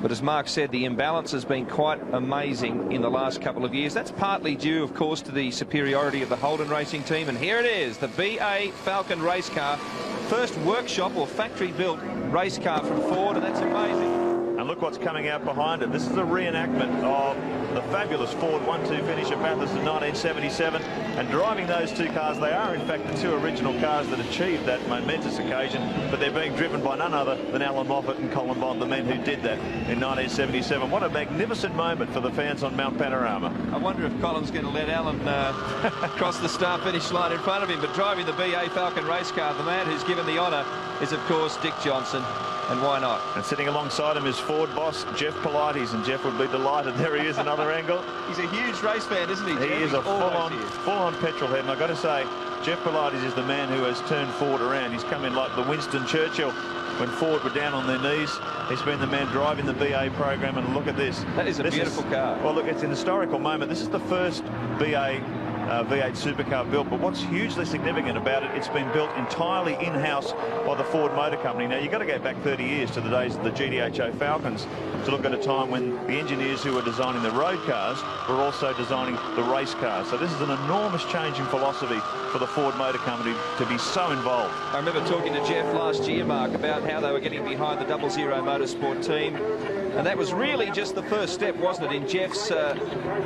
But as Mark said, the imbalance has been quite amazing in the last couple of years. That's partly due, of course, to the superiority of the Holden racing team. And here it is, the BA Falcon race car. First workshop or factory-built race car from Ford, and that's amazing. And look what's coming out behind it. This is a reenactment of the fabulous Ford 1-2 finish at Bathurst in 1977. And driving those two cars, they are in fact the two original cars that achieved that momentous occasion, but they're being driven by none other than Alan Moffat and Colin Bond, the men who did that in 1977. What a magnificent moment for the fans on Mount Panorama. I wonder if Colin's going to let Alan cross the start-finish line in front of him. But driving the BA Falcon race car, the man who's given the honour is, of course, Dick Johnson. And why not? And sitting alongside him is Ford boss Jeff Pilates, and Jeff would be delighted. There he is, another angle. He's a huge race fan, isn't he, Jeff? He is a full-on petrol head, and I've got to say, Jeff Pilates is the man who has turned Ford around. He's come in like the Winston Churchill when Ford were down on their knees. He's been the man driving the BA program, and look at this. That is a beautiful car. Well, look, it's an historical moment. This is the first BA V8 Supercar built, but what's hugely significant about it, it's been built entirely in-house by the Ford Motor Company. Now, you've got to go back 30 years to the days of the GDHO Falcons to look at a time when the engineers who were designing the road cars were also designing the race cars. So this is an enormous change in philosophy for the Ford Motor Company to be so involved. I remember talking to Jeff last year, Mark, about how they were getting behind the 00 Motorsport team. And that was really just the first step, wasn't it, in Jeff's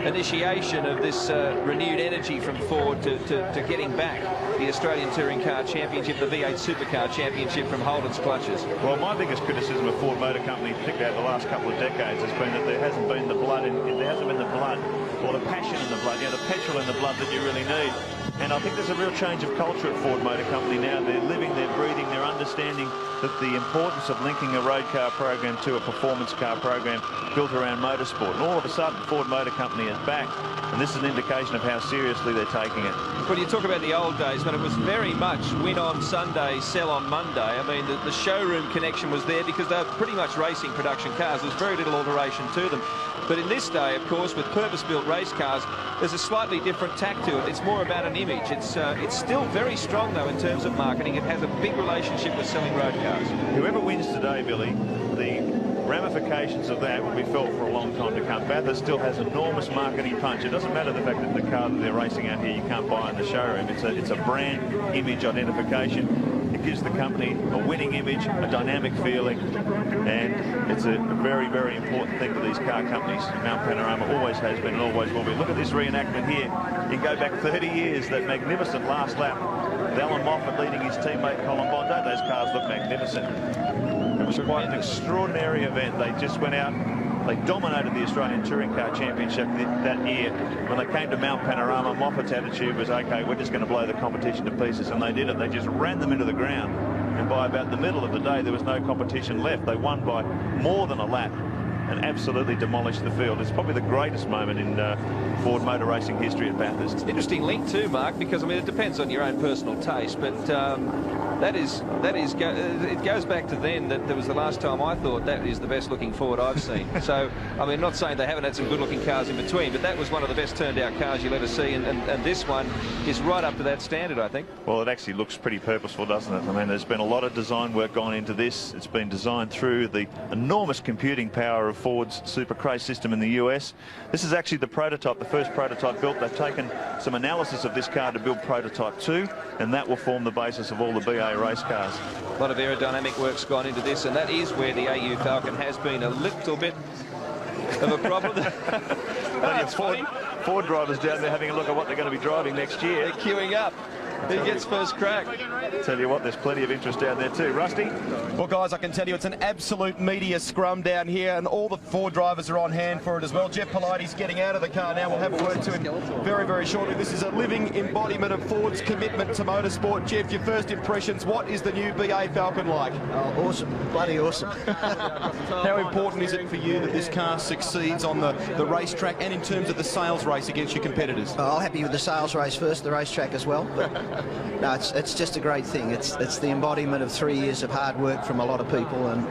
initiation of this renewed energy from Ford to getting back the Australian Touring Car Championship, the V8 Supercar Championship from Holden's clutches. Well, my biggest criticism of Ford Motor Company, particularly over the last couple of decades, has been that there hasn't been the blood or the passion in the blood, the petrol in the blood that you really need. And I think there's a real change of culture at Ford Motor Company now. They're living, they're breathing, they're understanding that the importance of linking a road car program to a performance car program built around motorsport. And all of a sudden, Ford Motor Company is back, and this is an indication of how seriously they're taking it. Well, you talk about the old days when it was very much win on Sunday, sell on Monday. I mean, the showroom connection was there because they were pretty much racing production cars. There's very little alteration to them. But in this day, of course, with purpose-built race cars, there's a slightly different tack to it. It's more about an image. It's still very strong, though, in terms of marketing. It has a big relationship with selling road cars. Whoever wins today, Billy, the ramifications of that will be felt for a long time to come. Bathurst still has enormous marketing punch. It doesn't matter the fact that the car that they're racing out here you can't buy in the showroom. It's a brand image identification. It gives the company a winning image, a dynamic feeling, and it's a very, very important thing to these car companies. Mount Panorama always has been and always will be. Look at this reenactment here. You go back 30 years, that magnificent last lap. Alan Moffat leading his teammate Colin Bond. Don't those cars look magnificent? It was quite an extraordinary event. They just went out, they dominated the Australian Touring Car Championship that year. When they came to Mount Panorama, Moffat's attitude was, okay, we're just going to blow the competition to pieces, and they did it. They just ran them into the ground, and by about the middle of the day, there was no competition left. They won by more than a lap and absolutely demolished the field. It's probably the greatest moment in Ford Motor Racing history at Bathurst. Interesting link too, Mark, because I mean it depends on your own personal taste, but it goes back to then that was the last time I thought that is the best looking Ford I've seen. So I mean, not saying they haven't had some good looking cars in between, but that was one of the best turned out cars you'll ever see, and this one is right up to that standard, I think. Well, it actually looks pretty purposeful, doesn't it? I mean, there's been a lot of design work gone into this. It's been designed through the enormous computing power of Ford's Supercar system in the US. This is actually the prototype, the first prototype built. They've taken some analysis of this car to build prototype 2, and that will form the basis of all the BA race cars. A lot of aerodynamic work's gone into this, and that is where the AU Falcon has been a little bit of a problem. Ford drivers down there having a look at what they're going to be driving next year. They're queuing up. Who gets first crack? Tell you what, there's plenty of interest down there too. Rusty? Well, guys, I can tell you it's an absolute media scrum down here, and all the Ford drivers are on hand for it as well. Jeff Pilates getting out of the car now. We'll have a word to him very, very shortly. This is a living embodiment of Ford's commitment to motorsport. Jeff, your first impressions, what is the new BA Falcon like? Oh, awesome. Bloody awesome. How important is it for you that this car succeeds on the racetrack and in terms of the sales race against your competitors? I'm happy with the sales race first, the racetrack as well. But no, it's just a great thing. It's the embodiment of 3 years of hard work from a lot of people, and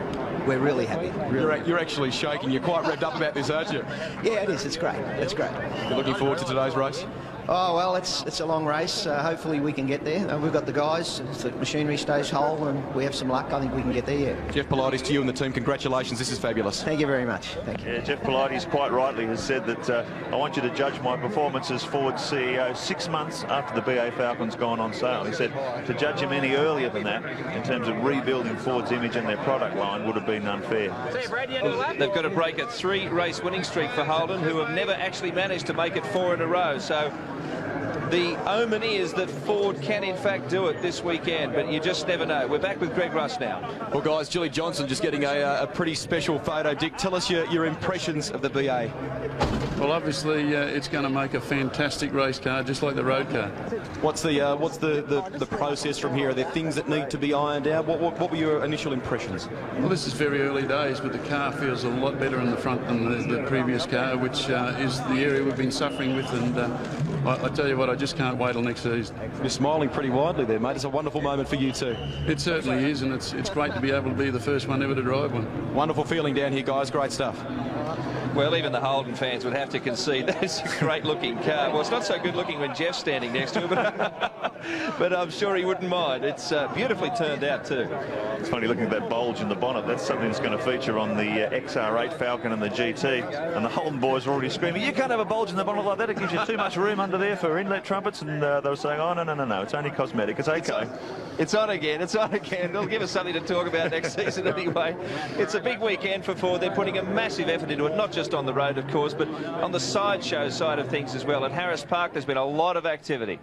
we're really happy. You're actually shaking. You're quite revved up about this, aren't you? Yeah, it is. It's great. It's great. You're looking forward to today's race? Oh, well, it's a long race. Hopefully we can get there. We've got the guys. If the machinery stays whole and we have some luck, I think we can get there, yeah. Jeff Pilates, to you and the team, congratulations. This is fabulous. Thank you very much. Thank you. Yeah, Jeff Pilates quite rightly has said that I want you to judge my performance as Ford's CEO 6 months after the BA Falcon's gone on sale. He said to judge him any earlier than that in terms of rebuilding Ford's image and their product line would have been unfair. Well, they've got to break a 3-race winning streak for Holden, who have never actually managed to make it 4 in a row. So the omen is that Ford can in fact do it this weekend, but you just never know. We're back with Greg Russ now. Well, guys, Julie Johnson just getting a pretty special photo. Dick, tell us your impressions of the BA. Well, obviously, it's going to make a fantastic race car, just like the road car. What's the process from here? Are there things that need to be ironed out? What were your initial impressions? Well, this is very early days, but the car feels a lot better in the front than the previous car, which is the area we've been suffering with. And I tell you what, I just can't wait till next season. You're smiling pretty widely there, mate. It's a wonderful moment for you too. It certainly is, and it's great to be able to be the first one ever to drive one. Wonderful feeling down here, guys. Great stuff. Well, even the Holden fans would have to concede that's a great-looking car. Well, it's not so good-looking when Jeff's standing next to it, but I'm sure he wouldn't mind. It's beautifully turned out, too. It's funny looking at that bulge in the bonnet. That's something that's going to feature on the XR8 Falcon and the GT. And the Holden boys are already screaming, you can't have a bulge in the bonnet like that. It gives you too much room under there for inlet trumpets. And they were saying, oh, no, it's only cosmetic. It's okay. It's on again. It's on again. They'll give us something to talk about next season anyway. It's a big weekend for Ford. They're putting a massive effort into it, not just on the road, of course, but on the sideshow side of things as well. At Harris Park, there's been a lot of activity.